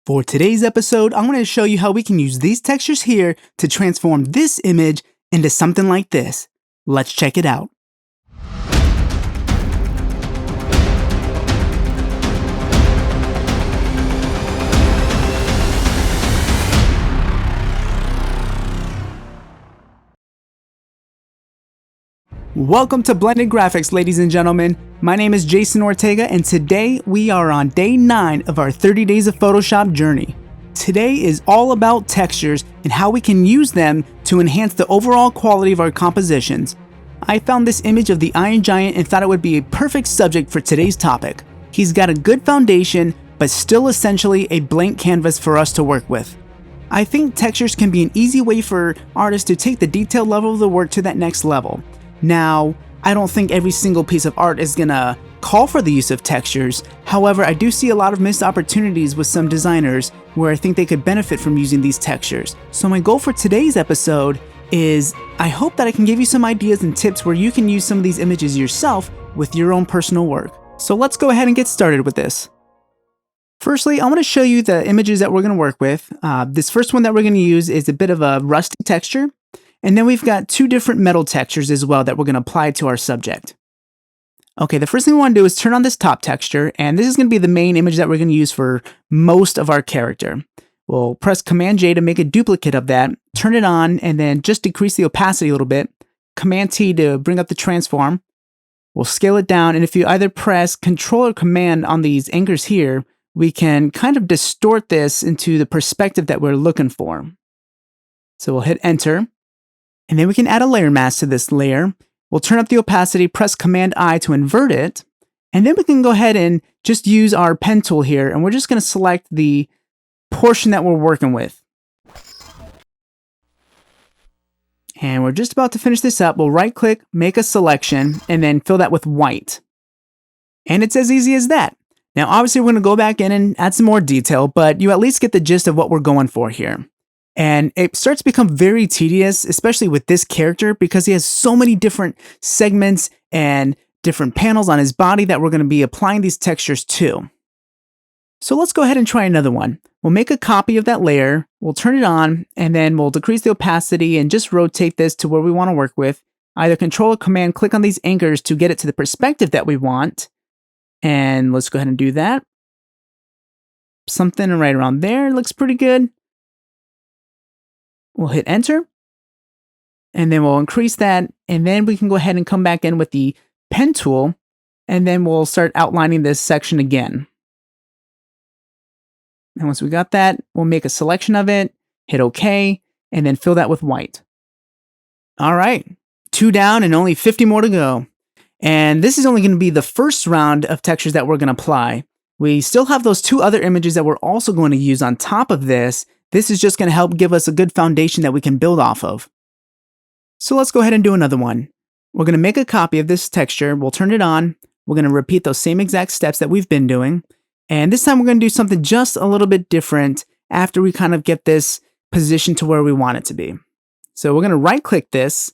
For today's episode, I'm going to show you how we can use these textures here to transform this image into something like this. Let's check it out. Welcome to Blended Graphics, ladies and gentlemen. My name is Jason Ortega, and today we are on day 9 of our 30 days of Photoshop journey. Today is all about textures and how we can use them to enhance the overall quality of our compositions. I found this image of the Iron Giant and thought it would be a perfect subject for today's topic. He's got a good foundation, but still essentially a blank canvas for us to work with. I think textures can be an easy way for artists to take the detail level of the work to that next level. Now, I don't think every single piece of art is gonna call for the use of textures. However, I do see a lot of missed opportunities with some designers where I think they could benefit from using these textures. So my goal for today's episode is I hope that I can give you some ideas and tips where you can use some of these images yourself with your own personal work. So let's go ahead and get started with this. Firstly, I want to show you the images that we're going to work with. This first one that we're going to use is a bit of a rusty texture. And then we've got 2 different metal textures as well that we're going to apply to our subject. Okay, the first thing we want to do is turn on this top texture, and this is going to be the main image that we're going to use for most of our character. We'll press Command J to make a duplicate of that, turn it on, and then just decrease the opacity a little bit. Command T to bring up the transform. We'll scale it down, and if you either press Control or Command on these anchors here, we can kind of distort this into the perspective that we're looking for. So we'll hit Enter. And then we can add a layer mask to this layer. We'll turn up the opacity, press Command I to invert it. And then we can go ahead and just use our pen tool here. And we're just going to select the portion that we're working with. And we're just about to finish this up. We'll right click, make a selection, and then fill that with white. And it's as easy as that. Now, obviously, we're going to go back in and add some more detail, but you at least get the gist of what we're going for here. And it starts to become very tedious, especially with this character, because he has so many different segments and different panels on his body that we're going to be applying these textures to. So let's go ahead and try another one. We'll make a copy of that layer, we'll turn it on, and then we'll decrease the opacity and just rotate this to where we want to work with. Either Control or Command, click on these anchors to get it to the perspective that we want. And let's go ahead and do that. Something right around there looks pretty good. We'll hit Enter, and then we'll increase that, and then we can go ahead and come back in with the pen tool, and then we'll start outlining this section again. And once we got that, we'll make a selection of it, hit OK, and then fill that with white. All right, 2 down and only 50 more to go. And this is only going to be the first round of textures that we're going to apply. We still have those 2 other images that we're also going to use on top of this. This is just going to help give us a good foundation that we can build off of. So let's go ahead and do another one. We're going to make a copy of this texture. We'll turn it on. We're going to repeat those same exact steps that we've been doing. And this time we're going to do something just a little bit different after we kind of get this positioned to where we want it to be. So we're going to right click this,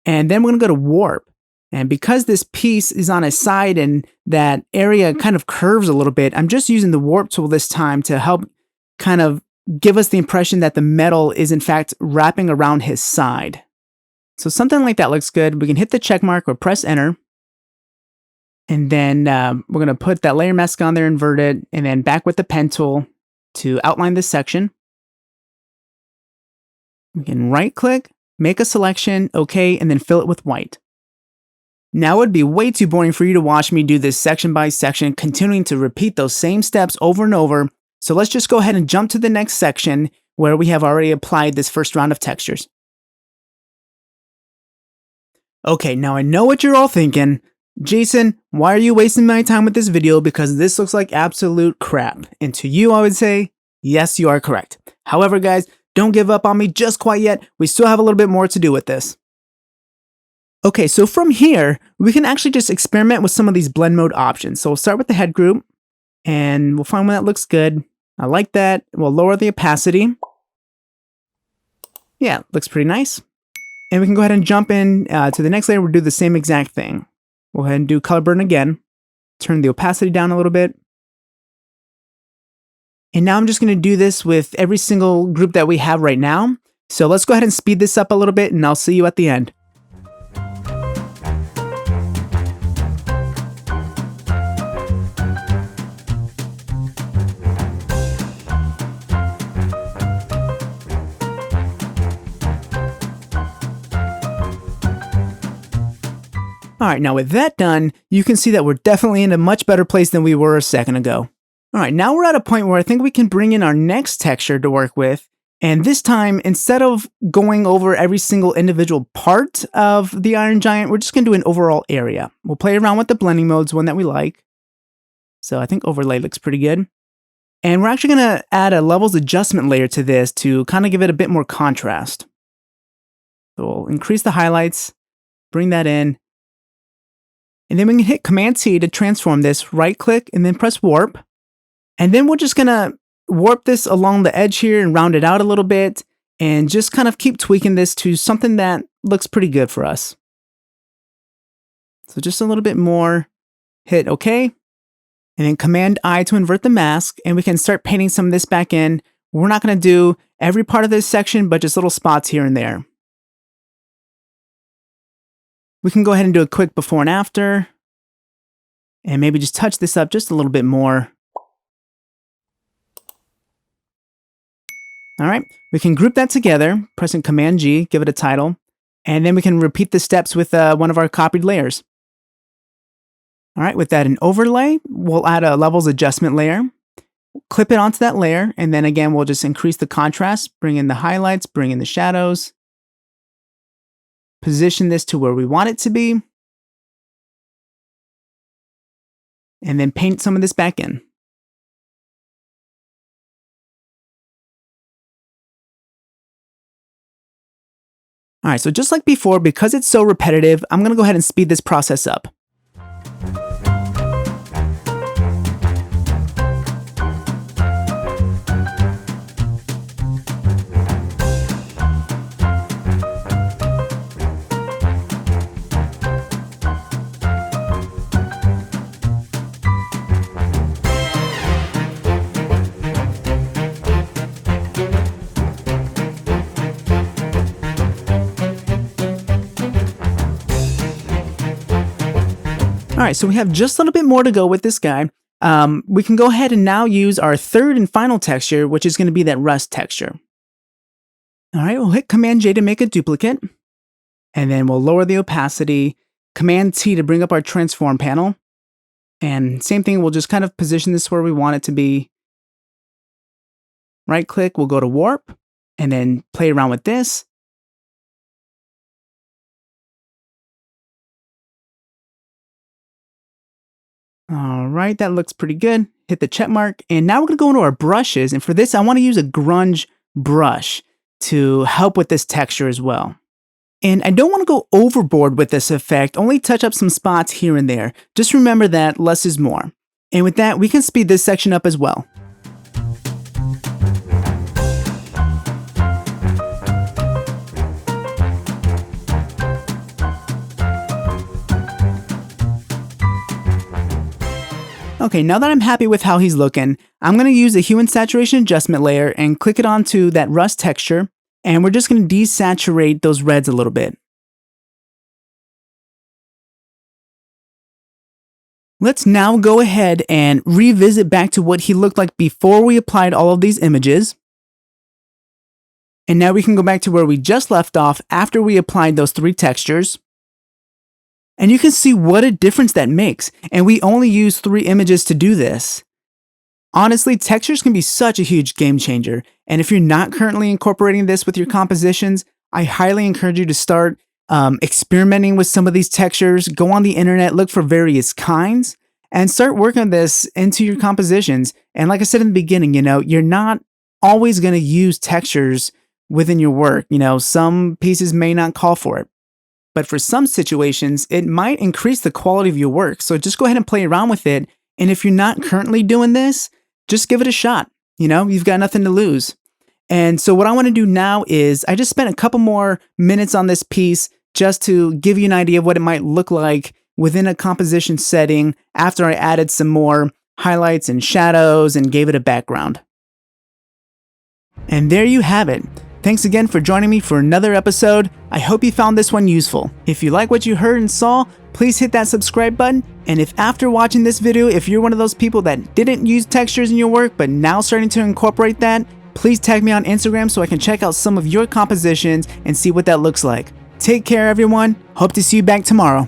and then we're going to go to warp. And because this piece is on a side and that area kind of curves a little bit, I'm just using the warp tool this time to help kind of give us the impression that the metal is in fact wrapping around his side. So something like that looks good. We can hit the check mark or press Enter. And then we're going to put that layer mask on there, invert it, and then back with the pen tool to outline this section. We can right click, make a selection, OK, and then fill it with white. Now it would be way too boring for you to watch me do this section by section, continuing to repeat those same steps over and over. So let's just go ahead and jump to the next section where we have already applied this first round of textures. Okay, now I know what you're all thinking. Jason, why are you wasting my time with this video? Because this looks like absolute crap. And to you, I would say, yes, you are correct. However, guys, don't give up on me just quite yet. We still have a little bit more to do with this. Okay, so from here, we can actually just experiment with some of these blend mode options. So we'll start with the head group, and we'll find one that looks good. I like that. We'll lower the opacity. Yeah, looks pretty nice. And we can go ahead and jump in to the next layer. We'll do the same exact thing. We'll go ahead and do color burn again. Turn the opacity down a little bit. And now I'm just going to do this with every single group that we have right now. So let's go ahead and speed this up a little bit and I'll see you at the end. Alright, now with that done, you can see that we're definitely in a much better place than we were a second ago. Alright, now we're at a point where I think we can bring in our next texture to work with. And this time, instead of going over every single individual part of the Iron Giant, we're just going to do an overall area. We'll play around with the blending modes, one that we like. So I think overlay looks pretty good. And we're actually going to add a levels adjustment layer to this to kind of give it a bit more contrast. So we'll increase the highlights, bring that in. And then we can hit Command-T to transform this, right-click, and then press Warp. And then we're just going to warp this along the edge here and round it out a little bit, and just kind of keep tweaking this to something that looks pretty good for us. So just a little bit more, hit OK, and then Command-I to invert the mask, and we can start painting some of this back in. We're not going to do every part of this section, but just little spots here and there. We can go ahead and do a quick before and after, and maybe just touch this up just a little bit more. All right, we can group that together, pressing Command-G, give it a title, and then we can repeat the steps with one of our copied layers. All right, with that in overlay, we'll add a levels adjustment layer, clip it onto that layer, and then again, we'll just increase the contrast, bring in the highlights, bring in the shadows, position this to where we want it to be, and then paint some of this back in. All right, so just like before, because it's so repetitive, I'm going to go ahead and speed this process up. All right, so we have just a little bit more to go with this guy. We can go ahead and now use our third and final texture, which is going to be that rust texture. All right, we'll hit Command-J to make a duplicate, and then we'll lower the opacity, Command-T to bring up our transform panel, and same thing, we'll just kind of position this where we want it to be. Right-click, we'll go to Warp, and then play around with this. All right, that looks pretty good. Hit the check mark, and now we're gonna go into our brushes, and for this, I wanna use a grunge brush to help with this texture as well. And I don't wanna go overboard with this effect, only touch up some spots here and there. Just remember that less is more. And with that, we can speed this section up as well. Okay, now that I'm happy with how he's looking, I'm going to use a hue and saturation adjustment layer and click it onto that rust texture, and we're just going to desaturate those reds a little bit. Let's now go ahead and revisit back to what he looked like before we applied all of these images. And now we can go back to where we just left off after we applied those three textures. And you can see what a difference that makes. And we only use 3 images to do this. Honestly, textures can be such a huge game changer. And if you're not currently incorporating this with your compositions, I highly encourage you to start experimenting with some of these textures. Go on the internet, look for various kinds, and start working this into your compositions. And like I said in the beginning, you're not always going to use textures within your work. Some pieces may not call for it. But for some situations, it might increase the quality of your work. So just go ahead and play around with it. And if you're not currently doing this, just give it a shot. You've got nothing to lose. And so what I want to do now is I just spent a couple more minutes on this piece just to give you an idea of what it might look like within a composition setting after I added some more highlights and shadows and gave it a background. And there you have it. Thanks again for joining me for another episode. I hope you found this one useful. If you like what you heard and saw, please hit that subscribe button. And if after watching this video, if you're one of those people that didn't use textures in your work but now starting to incorporate that, please tag me on Instagram so I can check out some of your compositions and see what that looks like. Take care, everyone. Hope to see you back tomorrow.